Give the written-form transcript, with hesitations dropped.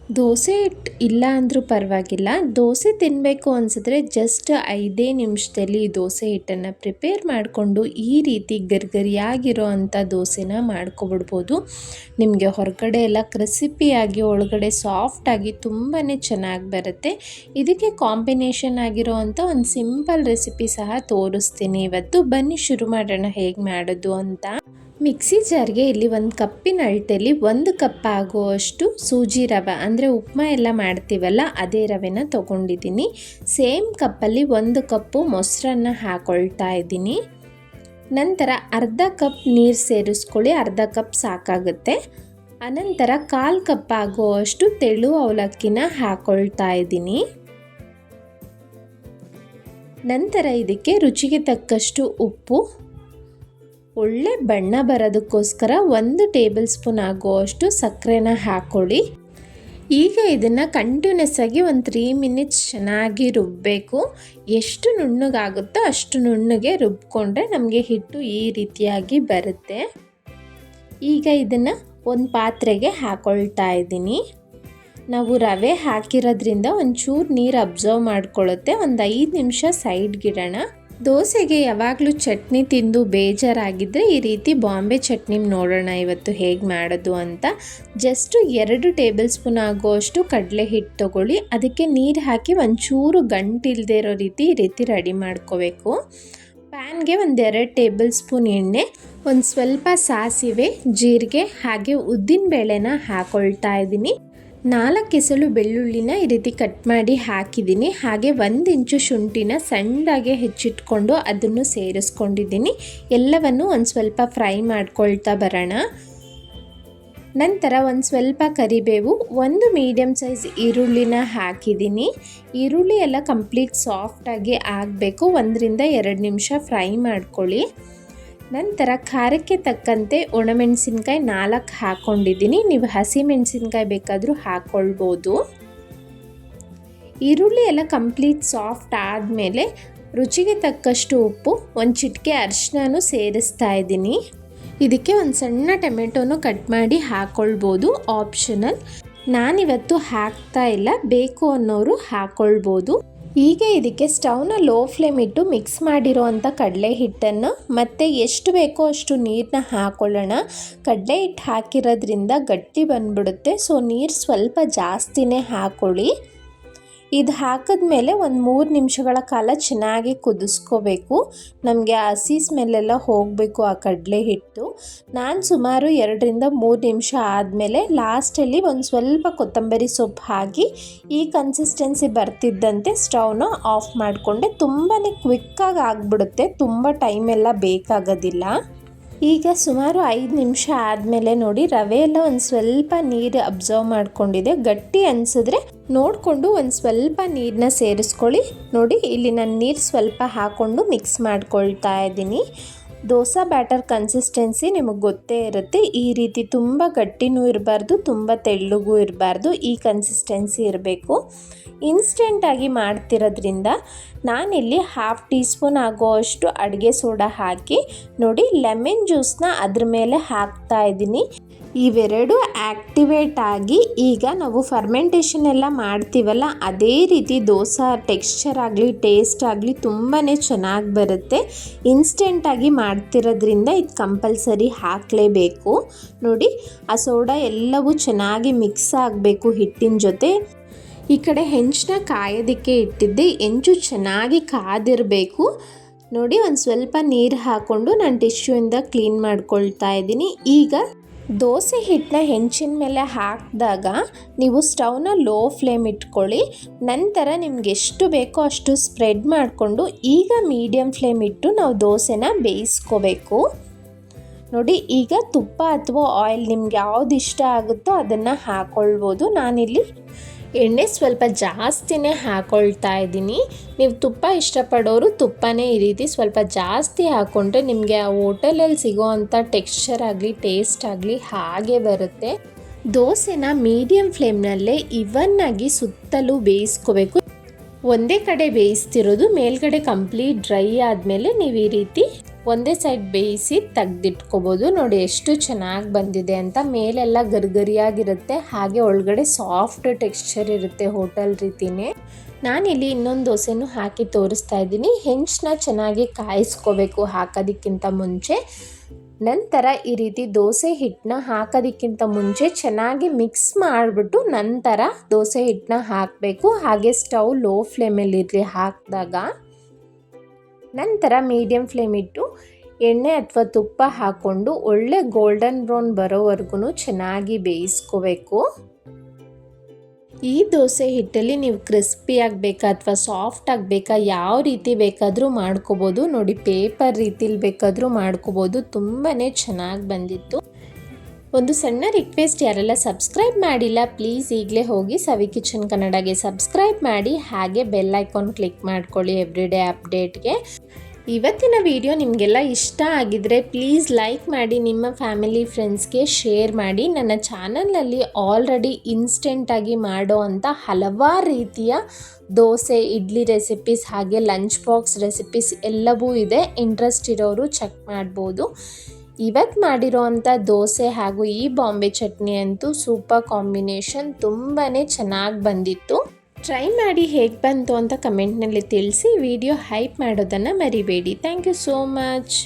ದೋಸೆ ಹಿಟ್ಟು ಇಲ್ಲ ಅಂದರೂ ಪರವಾಗಿಲ್ಲ, ದೋಸೆ ತಿನ್ನಬೇಕು ಅನಿಸಿದ್ರೆ ಜಸ್ಟ್ 5 ನಿಮಿಷದಲ್ಲಿ ದೋಸೆ ಹಿಟ್ಟನ್ನು ಪ್ರಿಪೇರ್ ಮಾಡಿಕೊಂಡು ಈ ರೀತಿ ಗರಿಗರಿಯಾಗಿರೋ ಅಂಥ ದೋಸೆನ ಮಾಡ್ಕೊಬಿಡ್ಬೋದು. ನಿಮಗೆ ಹೊರಗಡೆ ಎಲ್ಲ ಕ್ರಿಸ್ಪಿಯಾಗಿ ಒಳಗಡೆ ಸಾಫ್ಟಾಗಿ ತುಂಬಾ ಚೆನ್ನಾಗಿ ಬರುತ್ತೆ. ಇದಕ್ಕೆ ಕಾಂಬಿನೇಷನ್ ಆಗಿರೋ ಅಂಥ ಒಂದು ಸಿಂಪಲ್ ರೆಸಿಪಿ ಸಹ ತೋರಿಸ್ತೀನಿ ಇವತ್ತು. ಬನ್ನಿ ಶುರು ಮಾಡೋಣ ಹೇಗೆ ಮಾಡೋದು ಅಂತ. ಮಿಕ್ಸಿ ಜಾರ್ಗೆ ಇಲ್ಲಿ ಒಂದು ಕಪ್ಪಿನ ಅಳತೆಯಲ್ಲಿ 1 ಕಪ್ ಆಗುವಷ್ಟು ಸೂಜಿ ರವೆ ಅಂದರೆ ಉಪ್ಮಾ ಎಲ್ಲ ಮಾಡ್ತೀವಲ್ಲ ಅದೇ ರವೆನ ತೊಗೊಂಡಿದ್ದೀನಿ. ಸೇಮ್ ಕಪ್ಪಲ್ಲಿ 1 ಕಪ್ಪು ಮೊಸರನ್ನ ಹಾಕೊಳ್ತಾ ಇದ್ದೀನಿ. ನಂತರ ಅರ್ಧ ಕಪ್ ನೀರು ಸೇರಿಸ್ಕೊಳ್ಳಿ, ಅರ್ಧ ಕಪ್ ಸಾಕಾಗುತ್ತೆ. ಅನಂತರ 1/4 ಕಪ್ ಆಗುವಷ್ಟು ತೆಳು ಅವಲಕ್ಕಿನ ಹಾಕೊಳ್ತಾ ಇದ್ದೀನಿ. ನಂತರ ಇದಕ್ಕೆ ರುಚಿಗೆ ತಕ್ಕಷ್ಟು ಉಪ್ಪು, ಒಳ್ಳೆ ಬಣ್ಣ ಬರೋದಕ್ಕೋಸ್ಕರ 1 ಟೇಬಲ್ ಸ್ಪೂನ್ ಆಗುವಷ್ಟು ಸಕ್ಕರೆನ ಹಾಕ್ಕೊಳ್ಳಿ. ಈಗ ಇದನ್ನು ಕಂಟಿನ್ಯೂಸ್ ಆಗಿ ಒಂದು 3 ಮಿನಿಟ್ಸ್ ಚೆನ್ನಾಗಿ ರುಬ್ಬಬೇಕು. ಎಷ್ಟು ನುಣ್ಣಗಾಗುತ್ತೋ ಅಷ್ಟು ನುಣ್ಣಗೆ ರುಬ್ಕೊಂಡ್ರೆ ನಮಗೆ ಹಿಟ್ಟು ಈ ರೀತಿಯಾಗಿ ಬರುತ್ತೆ. ಈಗ ಇದನ್ನು ಒಂದು ಪಾತ್ರೆಗೆ ಹಾಕ್ಕೊಳ್ತಾ ಇದ್ದೀನಿ. ನಾವು ರವೆ ಹಾಕಿರೋದ್ರಿಂದ ಒಂಚೂರು ನೀರು ಅಬ್ಸರ್ವ್ ಮಾಡ್ಕೊಳ್ಳುತ್ತೆ. ಒಂದು 5 ನಿಮಿಷ ಸೈಡ್ಗಿಡೋಣ. ದೋಸೆಗೆ ಯಾವಾಗಲೂ ಚಟ್ನಿ ತಿಂದು ಬೇಜಾರಾಗಿದ್ದರೆ ಈ ರೀತಿ ಬಾಂಬೆ ಚಟ್ನಿ ನೋಡೋಣ ಇವತ್ತು ಹೇಗೆ ಮಾಡೋದು ಅಂತ. ಜಸ್ಟು 2 ಟೇಬಲ್ ಸ್ಪೂನ್ ಆಗುವಷ್ಟು ಕಡಲೆ ಹಿಟ್ಟು ತೊಗೊಳ್ಳಿ. ಅದಕ್ಕೆ ನೀರು ಹಾಕಿ ಒಂಚೂರು ಗಂಟಿಲ್ಲದೆ ಇರೋ ರೀತಿ ಈ ರೀತಿ ರೆಡಿ ಮಾಡ್ಕೋಬೇಕು. ಪ್ಯಾನ್ಗೆ 2 ಟೇಬಲ್ ಸ್ಪೂನ್ ಎಣ್ಣೆ, ಒಂದು ಸ್ವಲ್ಪ ಸಾಸಿವೆ, ಜೀರಿಗೆ ಹಾಗೆ ಉದ್ದಿನಬೇಳೆನ ಹಾಕ್ಕೊಳ್ತಾ ಇದ್ದೀನಿ. 4 ಎಸಳು ಬೆಳ್ಳುಳ್ಳಿನ ಈ ರೀತಿ ಕಟ್ ಮಾಡಿ ಹಾಕಿದ್ದೀನಿ. ಹಾಗೆ 1 ಇಂಚು ಶುಂಠಿನ ಸಣ್ಣದಾಗೆ ಹೆಚ್ಚಿಟ್ಕೊಂಡು ಅದನ್ನು ಸೇರಿಸ್ಕೊಂಡಿದ್ದೀನಿ. ಎಲ್ಲವನ್ನು ಒಂದು ಸ್ವಲ್ಪ ಫ್ರೈ ಮಾಡ್ಕೊಳ್ತಾ ಬರೋಣ. ನಂತರ ಒಂದು ಸ್ವಲ್ಪ ಕರಿಬೇವು, 1 ಮೀಡಿಯಮ್ ಸೈಜ್ ಈರುಳ್ಳಿನ ಹಾಕಿದ್ದೀನಿ. ಈರುಳ್ಳಿ ಎಲ್ಲ ಕಂಪ್ಲೀಟ್ ಸಾಫ್ಟಾಗಿ ಆಗಬೇಕು. 1 ರಿಂದ 2 ನಿಮಿಷ ಫ್ರೈ ಮಾಡ್ಕೊಳ್ಳಿ. ನಂತರ ಖಾರಕ್ಕೆ ತಕ್ಕಂತೆ ಒಣಮೆಣಸಿನ್ಕಾಯಿ 4 ಹಾಕ್ಕೊಂಡಿದ್ದೀನಿ. ನೀವು ಹಸಿ ಮೆಣಸಿನ್ಕಾಯಿ ಬೇಕಾದರೂ ಹಾಕ್ಕೊಳ್ಬೋದು. ಈರುಳ್ಳಿ ಎಲ್ಲ ಕಂಪ್ಲೀಟ್ ಸಾಫ್ಟ್ ಆದಮೇಲೆ ರುಚಿಗೆ ತಕ್ಕಷ್ಟು ಉಪ್ಪು, 1 ಚಿಟಿಕೆ ಅರಿಶಿನನೂ ಸೇರಿಸ್ತಾ ಇದ್ದೀನಿ. ಇದಕ್ಕೆ ಒಂದು ಸಣ್ಣ ಟೊಮೆಟೊನೂ ಕಟ್ ಮಾಡಿ ಹಾಕ್ಕೊಳ್ಬೋದು, ಆಪ್ಷನಲ್. ನಾನಿವತ್ತು ಹಾಕ್ತಾ ಇಲ್ಲ, ಬೇಕು ಅನ್ನೋರು ಹಾಕ್ಕೊಳ್ಬೋದು. ಈಗ ಇದಕ್ಕೆ ಸ್ಟವ್ನ ಲೋ ಫ್ಲೇಮ್ ಇಟ್ಟು ಮಿಕ್ಸ್ ಮಾಡಿರೋ ಅಂಥ ಕಡಲೆ ಹಿಟ್ಟನ್ನು ಮತ್ತು ಎಷ್ಟು ಬೇಕೋ ಅಷ್ಟು ನೀರನ್ನ ಹಾಕ್ಕೊಳ್ಳೋಣ. ಕಡಲೆ ಹಿಟ್ಟು ಹಾಕಿರೋದ್ರಿಂದ ಗಟ್ಟಿ ಬಂದ್ಬಿಡುತ್ತೆ, ಸೊ ನೀರು ಸ್ವಲ್ಪ ಜಾಸ್ತಿನೇ ಹಾಕ್ಕೊಳ್ಳಿ. ಇದು ಹಾಕಿದ್ಮೇಲೆ ಒಂದು 3 ನಿಮಿಷಗಳ ಕಾಲ ಚೆನ್ನಾಗಿ ಕುದಿಸ್ಕೋಬೇಕು. ನಮಗೆ ಹಸಿ ಸ್ಮೆಲ್ಲೆಲ್ಲ ಹೋಗಬೇಕು ಆ ಕಡಲೆ ಹಿಟ್ಟು. ನಾನು ಸುಮಾರು 2 ರಿಂದ 3 ನಿಮಿಷ ಆದಮೇಲೆ ಲಾಸ್ಟಲ್ಲಿ ಒಂದು ಸ್ವಲ್ಪ ಕೊತ್ತಂಬರಿ ಸೊಪ್ಪು ಹಾಕಿ ಈ ಕನ್ಸಿಸ್ಟೆನ್ಸಿ ಬರ್ತಿದ್ದಂತೆ ಸ್ಟವ್ನ ಆಫ್ ಮಾಡಿಕೊಂಡೆ. ತುಂಬಾ ಕ್ವಿಕ್ಕಾಗಿ ಆಗಿಬಿಡುತ್ತೆ, ತುಂಬ ಟೈಮೆಲ್ಲ ಬೇಕಾಗೋದಿಲ್ಲ. ಈಗ ಸುಮಾರು 5 ನಿಮಿಷ ಆದಮೇಲೆ ನೋಡಿ ರವೆ ಎಲ್ಲ ಒಂದು ಸ್ವಲ್ಪ ನೀರು ಅಬ್ಸರ್ವ್ ಮಾಡ್ಕೊಂಡಿದೆ. ಗಟ್ಟಿ ಅನಿಸಿದ್ರೆ ನೋಡಿಕೊಂಡು ಒಂದು ಸ್ವಲ್ಪ ನೀರನ್ನ ಸೇರಿಸ್ಕೊಳ್ಳಿ. ನೋಡಿ ಇಲ್ಲಿ ನಾನು ನೀರು ಸ್ವಲ್ಪ ಹಾಕ್ಕೊಂಡು ಮಿಕ್ಸ್ ಮಾಡ್ಕೊಳ್ತಾ ಇದ್ದೀನಿ. ದೋಸೆ ಬ್ಯಾಟರ್ ಕನ್ಸಿಸ್ಟೆನ್ಸಿ ನಿಮಗೆ ಗೊತ್ತೇ ಇರುತ್ತೆ. ಈ ರೀತಿ ತುಂಬ ಗಟ್ಟಿನೂ ಇರಬಾರ್ದು, ತುಂಬ ತೆಳ್ಳಗೂ ಇರಬಾರ್ದು, ಈ ಕನ್ಸಿಸ್ಟೆನ್ಸಿ ಇರಬೇಕು. ಇನ್ಸ್ಟೆಂಟಾಗಿ ಮಾಡ್ತಿರೋದ್ರಿಂದ ನಾನಿಲ್ಲಿ 1/2 ಟೀ ಸ್ಪೂನ್ ಆಗೋವಷ್ಟು ಅಡುಗೆ ಸೋಡಾ ಹಾಕಿ ನೋಡಿ ಲೆಮನ್ ಜ್ಯೂಸನ್ನ ಅದ್ರ ಮೇಲೆ ಹಾಕ್ತಾ ಇದ್ದೀನಿ. ಇವೆರಡು ಆ್ಯಕ್ಟಿವೇಟ್ ಆಗಿ ಈಗ ನಾವು ಫರ್ಮೆಂಟೇಷನ್ ಎಲ್ಲ ಮಾಡ್ತೀವಲ್ಲ ಅದೇ ರೀತಿ ದೋಸೆ ಟೆಕ್ಸ್ಚರ್ ಆಗಲಿ ಟೇಸ್ಟ್ ಆಗಲಿ ತುಂಬಾ ಚೆನ್ನಾಗಿ ಬರುತ್ತೆ. ಇನ್ಸ್ಟೆಂಟಾಗಿ ಮಾಡ್ತಿರೋದ್ರಿಂದ ಇದು ಕಂಪಲ್ಸರಿ ಹಾಕಲೇಬೇಕು. ನೋಡಿ ಆ ಸೋಡಾ ಎಲ್ಲವೂ ಚೆನ್ನಾಗಿ ಮಿಕ್ಸ್ ಆಗಬೇಕು ಹಿಟ್ಟಿನ ಜೊತೆ. ಈ ಕಡೆ ಹೆಂಚನ್ನ ಕಾಯೋದಕ್ಕೆ ಇಟ್ಟಿದ್ದೆ, ಹೆಂಚು ಚೆನ್ನಾಗಿ ಕಾದಿರಬೇಕು. ನೋಡಿ ಒಂದು ಸ್ವಲ್ಪ ನೀರು ಹಾಕ್ಕೊಂಡು ನಾನು ಟಿಶ್ಯೂಯಿಂದ ಕ್ಲೀನ್ ಮಾಡ್ಕೊಳ್ತಾ ಇದ್ದೀನಿ. ಈಗ ದೋಸೆ ಹಿಟ್ಟನ್ನ ಹೆಂಚಿನ ಮೇಲೆ ಹಾಕಿದಾಗ ನೀವು ಸ್ಟವ್ನ ಲೋ ಫ್ಲೇಮ್ ಇಟ್ಕೊಳ್ಳಿ. ನಂತರ ನಿಮ್ಗೆ ಎಷ್ಟು ಬೇಕೋ ಅಷ್ಟು ಸ್ಪ್ರೆಡ್ ಮಾಡಿಕೊಂಡು ಈಗ ಮೀಡಿಯಮ್ ಫ್ಲೇಮ್ ಇಟ್ಟು ನಾವು ದೋಸೆನ ಬೇಯಿಸ್ಕೋಬೇಕು. ನೋಡಿ ಈಗ ತುಪ್ಪ ಅಥವಾ ಆಯಿಲ್ ನಿಮ್ಗೆ ಯಾವ್ದು ಇಷ್ಟ ಆಗುತ್ತೋ ಅದನ್ನು ಹಾಕ್ಕೊಳ್ಬೋದು. ನಾನಿಲ್ಲಿ ಎಣ್ಣೆ ಸ್ವಲ್ಪ ಜಾಸ್ತಿನೇ ಹಾಕ್ಕೊಳ್ತಾ ಇದ್ದೀನಿ. ನೀವು ತುಪ್ಪ ಇಷ್ಟಪಡೋರು ತುಪ್ಪನೇ ಈ ರೀತಿ ಸ್ವಲ್ಪ ಜಾಸ್ತಿ ಹಾಕ್ಕೊಂಡ್ರೆ ನಿಮಗೆ ಆ ಹೋಟೆಲಲ್ಲಿ ಸಿಗೋ ಅಂಥ ಟೆಕ್ಸ್ಚರ್ ಆಗಲಿ ಟೇಸ್ಟ್ ಆಗಲಿ ಹಾಗೆ ಬರುತ್ತೆ. ದೋಸೆನ ಮೀಡಿಯಮ್ ಫ್ಲೇಮ್ನಲ್ಲೇ ಇವನ್ನಾಗಿ ಸುತ್ತಲೂ ಬೇಯಿಸ್ಕೋಬೇಕು. ಒಂದೇ ಕಡೆ ಬೇಯಿಸ್ತಿರೋದು, ಮೇಲ್ಗಡೆ ಕಂಪ್ಲೀಟ್ ಡ್ರೈ ಆದಮೇಲೆ ನೀವು ಈ ರೀತಿ ಒಂದೇ ಸೈಡ್ ಬೇಯಿಸಿ ತೆಗೆದಿಟ್ಕೋಬೋದು. ನೋಡಿ ಎಷ್ಟು ಚೆನ್ನಾಗಿ ಬಂದಿದೆ ಅಂತ. ಮೇಲೆಲ್ಲ ಗರಿಗರಿಯಾಗಿರುತ್ತೆ, ಹಾಗೆ ಒಳಗಡೆ ಸಾಫ್ಟ್ ಟೆಕ್ಸ್ಚರ್ ಇರುತ್ತೆ, ಹೋಟೆಲ್ ರೀತಿಯೇ. ನಾನಿಲ್ಲಿ ಇನ್ನೊಂದು ದೋಸೆನೂ ಹಾಕಿ ತೋರಿಸ್ತಾ ಇದ್ದೀನಿ. ಹೆಂಚನ್ನ ಚೆನ್ನಾಗಿ ಕಾಯಿಸ್ಕೋಬೇಕು ಹಾಕೋದಕ್ಕಿಂತ ಮುಂಚೆ. ನಂತರ ಈ ರೀತಿ ದೋಸೆ ಹಿಟ್ಟನ್ನ ಹಾಕೋದಕ್ಕಿಂತ ಮುಂಚೆ ಚೆನ್ನಾಗಿ ಮಿಕ್ಸ್ ಮಾಡಿಬಿಟ್ಟು ನಂತರ ದೋಸೆ ಹಿಟ್ಟನ್ನ ಹಾಕಬೇಕು. ಹಾಗೆ ಸ್ಟವ್ ಲೋ ಫ್ಲೇಮಲ್ಲಿರಲಿ ಹಾಕಿದಾಗ. ನಂತರ ಮೀಡಿಯಮ್ ಫ್ಲೇಮ್ ಇಟ್ಟು ಎಣ್ಣೆ ಅಥವಾ ತುಪ್ಪ ಹಾಕ್ಕೊಂಡು ಒಳ್ಳೆ ಗೋಲ್ಡನ್ ಬ್ರೌನ್ ಬರೋವರೆಗೂ ಚೆನ್ನಾಗಿ ಬೇಯಿಸ್ಕೋಬೇಕು. ಈ ದೋಸೆ ಹಿಟ್ಟಲ್ಲಿ ನೀವು ಕ್ರಿಸ್ಪಿ ಆಗಬೇಕಾ ಅಥವಾ ಸಾಫ್ಟ್ ಆಗಬೇಕಾ, ಯಾವ ರೀತಿ ಬೇಕಾದರೂ ಮಾಡ್ಕೋಬೋದು. ನೋಡಿ ಪೇಪರ್ ರೀತಿಲಿ ಬೇಕಾದರೂ ಮಾಡ್ಕೋಬೋದು. ತುಂಬಾ ಚೆನ್ನಾಗಿ ಬಂದಿತ್ತು. ಒಂದು ಸಣ್ಣ ರಿಕ್ವೆಸ್ಟ್, ಯಾರೆಲ್ಲ ಸಬ್ಸ್ಕ್ರೈಬ್ ಮಾಡಿಲ್ಲ ಪ್ಲೀಸ್ ಈಗಲೇ ಹೋಗಿ ಸವಿ ಕಿಚನ್ ಕನ್ನಡಗೆ ಸಬ್ಸ್ಕ್ರೈಬ್ ಮಾಡಿ, ಹಾಗೆ ಬೆಲ್ ಐಕಾನ್ ಕ್ಲಿಕ್ ಮಾಡ್ಕೊಳ್ಳಿ ಎವ್ರಿಡೇ ಅಪ್ಡೇಟ್ಗೆ. ಇವತ್ತಿನ ವಿಡಿಯೋ ನಿಮಗೆಲ್ಲ ಇಷ್ಟ ಆಗಿದ್ರೆ ಪ್ಲೀಸ್ ಲೈಕ್ ಮಾಡಿ, ನಿಮ್ಮ ಫ್ಯಾಮಿಲಿ ಫ್ರೆಂಡ್ಸ್ಗೆ ಶೇರ್ ಮಾಡಿ. ನನ್ನ ಚಾನಲಲ್ಲಿ ಆಲ್ರೆಡಿ ಇನ್ಸ್ಟೆಂಟಾಗಿ ಮಾಡೋ ಅಂಥ ಹಲವಾರು ರೀತಿಯ ದೋಸೆ, ಇಡ್ಲಿ ರೆಸಿಪೀಸ್ ಹಾಗೆ ಲಂಚ್ ಬಾಕ್ಸ್ ರೆಸಿಪೀಸ್ ಎಲ್ಲವೂ ಇದೆ. ಇಂಟ್ರೆಸ್ಟ್ ಇರೋರು ಚೆಕ್ ಮಾಡ್ಬೋದು. ಇವತ್ತು ಮಾಡಿರೋ ಅಂಥ ದೋಸೆ ಹಾಗೂ ಈ ಬಾಂಬೆ ಚಟ್ನಿ ಅಂತೂ ಸೂಪರ್ ಕಾಂಬಿನೇಷನ್, ತುಂಬಾ ಚೆನ್ನಾಗಿ ಬಂದಿತ್ತು. ಟ್ರೈ ಮಾಡಿ ಹೇಗೆ ಬಂತು ಅಂತ ಕಮೆಂಟ್ನಲ್ಲಿ ತಿಳಿಸಿ. ವಿಡಿಯೋ ಹೈಪ್ ಮಾಡೋದನ್ನು ಮರಿಬೇಡಿ. Thank you so much.